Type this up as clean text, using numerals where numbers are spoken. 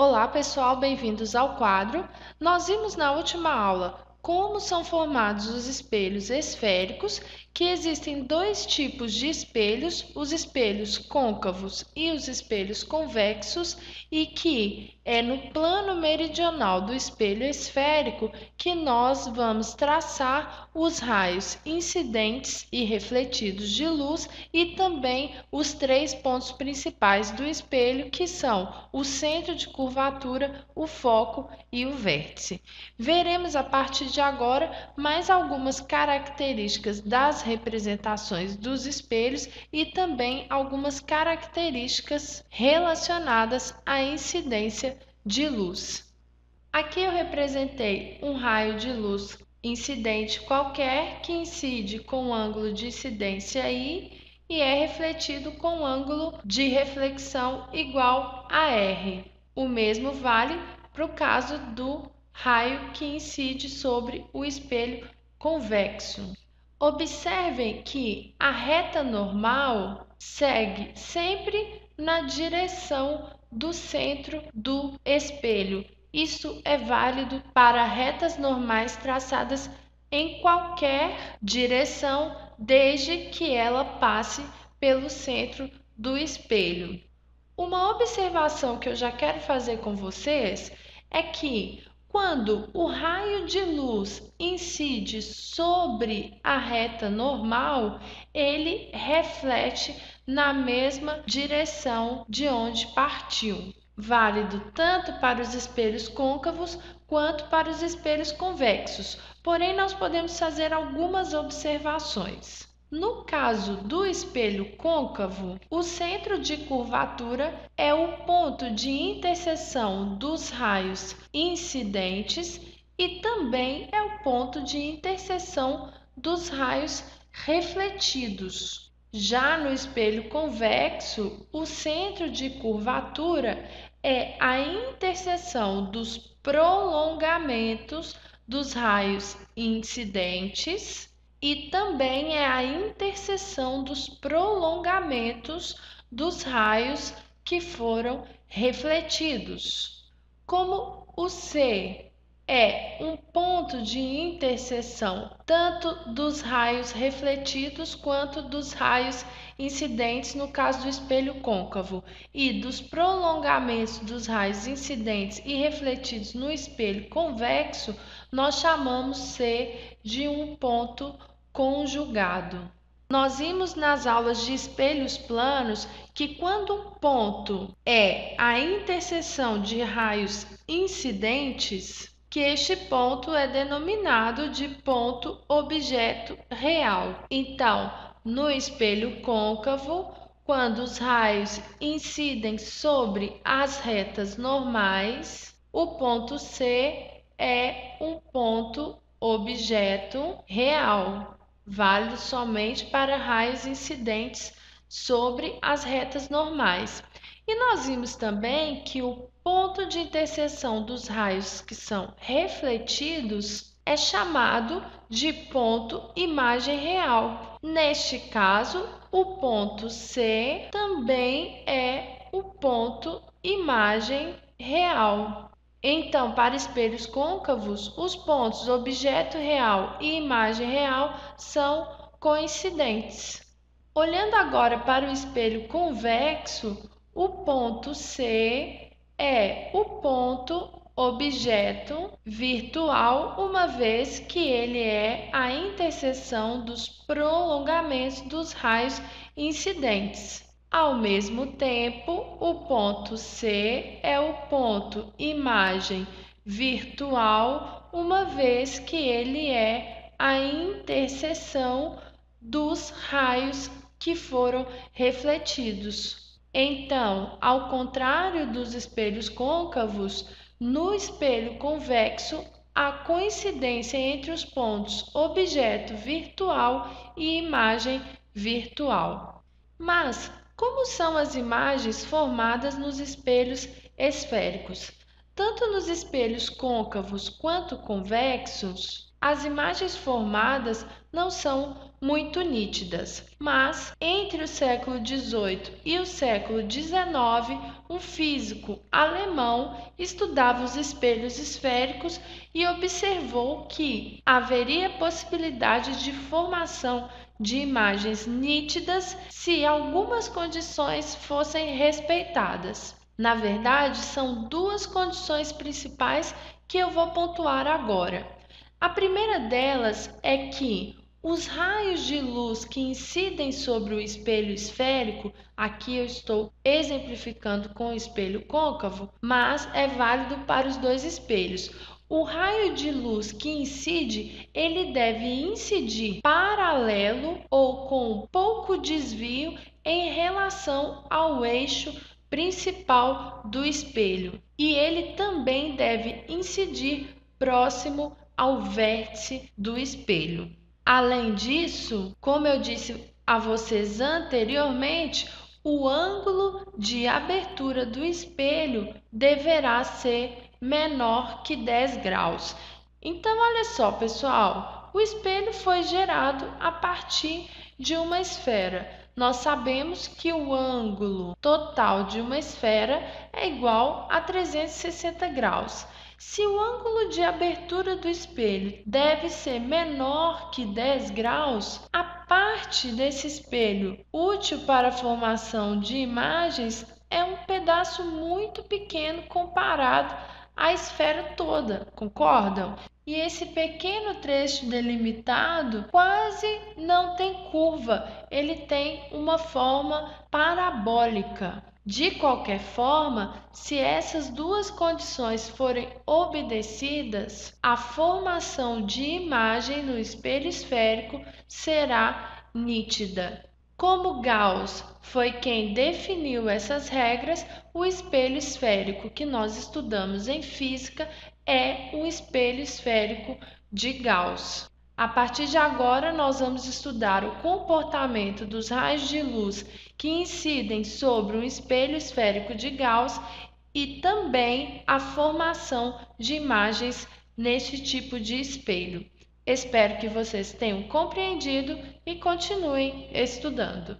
Olá, pessoal, bem-vindos ao quadro. Nós vimos na última aula como são formados os espelhos esféricos, que existem dois tipos de espelhos, os espelhos côncavos e os espelhos convexos, e que é no plano meridional do espelho esférico que nós vamos traçar os raios incidentes e refletidos de luz e também os três pontos principais do espelho, que são o centro de curvatura, o foco e o vértice. Veremos a partir de agora mais algumas características das representações dos espelhos e também algumas características relacionadas à incidência de luz. Aqui eu representei um raio de luz incidente qualquer que incide com um ângulo de incidência I e é refletido com um ângulo de reflexão igual a R. O mesmo vale para o caso do raio que incide sobre o espelho convexo. Observem que a reta normal segue sempre na direção do centro do espelho. Isso é válido para retas normais traçadas em qualquer direção, desde que ela passe pelo centro do espelho. Uma observação que eu já quero fazer com vocês é que quando o raio de luz incide sobre a reta normal, ele reflete na mesma direção de onde partiu. Válido tanto para os espelhos côncavos quanto para os espelhos convexos. Porém, nós podemos fazer algumas observações. No caso do espelho côncavo, o centro de curvatura é o ponto de interseção dos raios incidentes e também é o ponto de interseção dos raios refletidos. Já no espelho convexo, o centro de curvatura é a interseção dos prolongamentos dos raios incidentes e também é a interseção dos prolongamentos dos raios que foram refletidos. Como o C é um ponto de interseção tanto dos raios refletidos quanto dos raios incidentes no caso do espelho côncavo e dos prolongamentos dos raios incidentes e refletidos no espelho convexo, nós chamamos C de um ponto conjugado. Nós vimos nas aulas de espelhos planos que quando um ponto é a interseção de raios incidentes, que este ponto é denominado de ponto objeto real. Então, no espelho côncavo, quando os raios incidem sobre as retas normais, o ponto C é um ponto objeto real, válido somente para raios incidentes sobre as retas normais. E nós vimos também que o ponto de interseção dos raios que são refletidos é chamado de ponto imagem real. Neste caso, o ponto C também é o ponto imagem real. Então, para espelhos côncavos, os pontos objeto real e imagem real são coincidentes. Olhando agora para o espelho convexo, o ponto C é o ponto objeto virtual, uma vez que ele é a interseção dos prolongamentos dos raios incidentes. Ao mesmo tempo, o ponto C é o ponto imagem virtual, uma vez que ele é a interseção dos raios que foram refletidos. Então, ao contrário dos espelhos côncavos, no espelho convexo, a coincidência entre os pontos objeto virtual e imagem virtual. Mas, como são as imagens formadas nos espelhos esféricos? Tanto nos espelhos côncavos quanto convexos, as imagens formadas não são muito nítidas. Mas, entre o século XVIII e o século XIX, um físico alemão estudava os espelhos esféricos e observou que haveria possibilidade de formação de imagens nítidas se algumas condições fossem respeitadas. Na verdade, são duas condições principais que eu vou pontuar agora. A primeira delas é que os raios de luz que incidem sobre o espelho esférico, aqui eu estou exemplificando com o espelho côncavo, mas é válido para os dois espelhos. O raio de luz que incide, ele deve incidir paralelo ou com pouco desvio em relação ao eixo principal do espelho, e ele também deve incidir próximo ao vértice do espelho. Além disso, como eu disse a vocês anteriormente, o ângulo de abertura do espelho deverá ser menor que 10 graus. Então, olha só, pessoal, o espelho foi gerado a partir de uma esfera. Nós sabemos que o ângulo total de uma esfera é igual a 360 graus. Se o ângulo de abertura do espelho deve ser menor que 10 graus, a parte desse espelho útil para a formação de imagens é um pedaço muito pequeno comparado à esfera toda, concordam? E esse pequeno trecho delimitado quase não tem curva, ele tem uma forma parabólica. De qualquer forma, se essas duas condições forem obedecidas, a formação de imagem no espelho esférico será nítida. Como Gauss foi quem definiu essas regras, o espelho esférico que nós estudamos em física é o espelho esférico de Gauss. A partir de agora, nós vamos estudar o comportamento dos raios de luz que incidem sobre um espelho esférico de Gauss e também a formação de imagens nesse tipo de espelho. Espero que vocês tenham compreendido e continuem estudando.